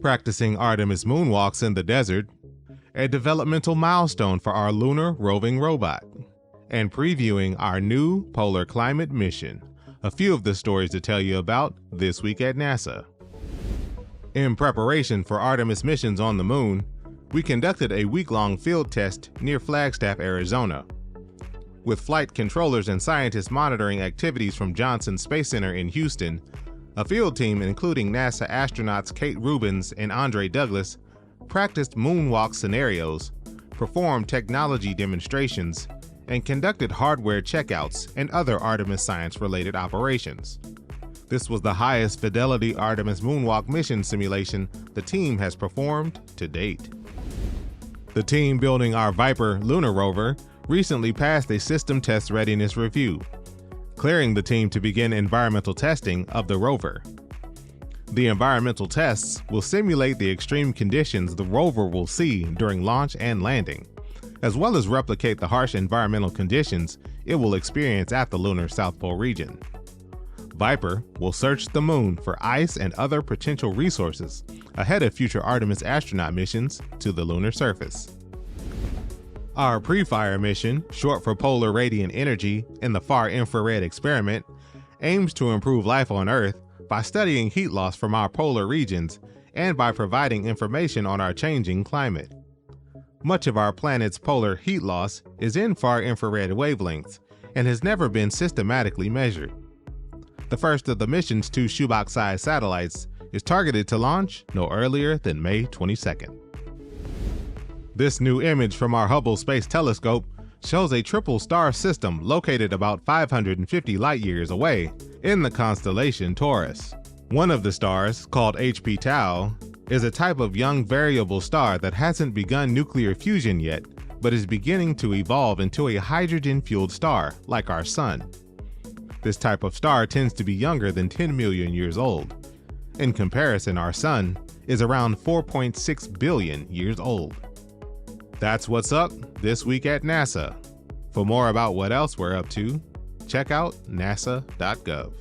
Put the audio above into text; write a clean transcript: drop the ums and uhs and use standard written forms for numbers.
practicing Artemis Moonwalks in the desert, a developmental milestone for our lunar-roving robot, and previewing our new polar climate mission. A few of the stories to tell you about this week at NASA. In preparation for Artemis missions on the moon, we conducted a week-long field test near Flagstaff, Arizona. With flight controllers and scientists monitoring activities from Johnson Space Center in Houston, a field team including NASA astronauts Kate Rubins and Andre Douglas practiced moonwalk scenarios, performed technology demonstrations, and conducted hardware checkouts and other Artemis science-related operations. This was the highest fidelity Artemis Moonwalk mission simulation the team has performed to date. The team building our Viper lunar rover recently passed a system test readiness review, clearing the team to begin environmental testing of the rover. The environmental tests will simulate the extreme conditions the rover will see during launch and landing, as well as replicate the harsh environmental conditions it will experience at the lunar South Pole region. Viper will search the moon for ice and other potential resources ahead of future Artemis astronaut missions to the lunar surface. Our pre-fire mission, short for Polar Radiant Energy in the Far Infrared Experiment, aims to improve life on Earth by studying heat loss from our polar regions and by providing information on our changing climate. Much of our planet's polar heat loss is in far infrared wavelengths and has never been systematically measured. The first of the mission's 2 shoebox-sized satellites is targeted to launch no earlier than May 22nd. This new image from our Hubble Space Telescope shows a triple star system located about 550 light-years away in the constellation Taurus. One of the stars, called HP Tau, is a type of young variable star that hasn't begun nuclear fusion yet, but is beginning to evolve into a hydrogen-fueled star like our Sun. This type of star tends to be younger than 10 million years old. In comparison, our Sun is around 4.6 billion years old. That's what's up this week at NASA. For more about what else we're up to, check out nasa.gov.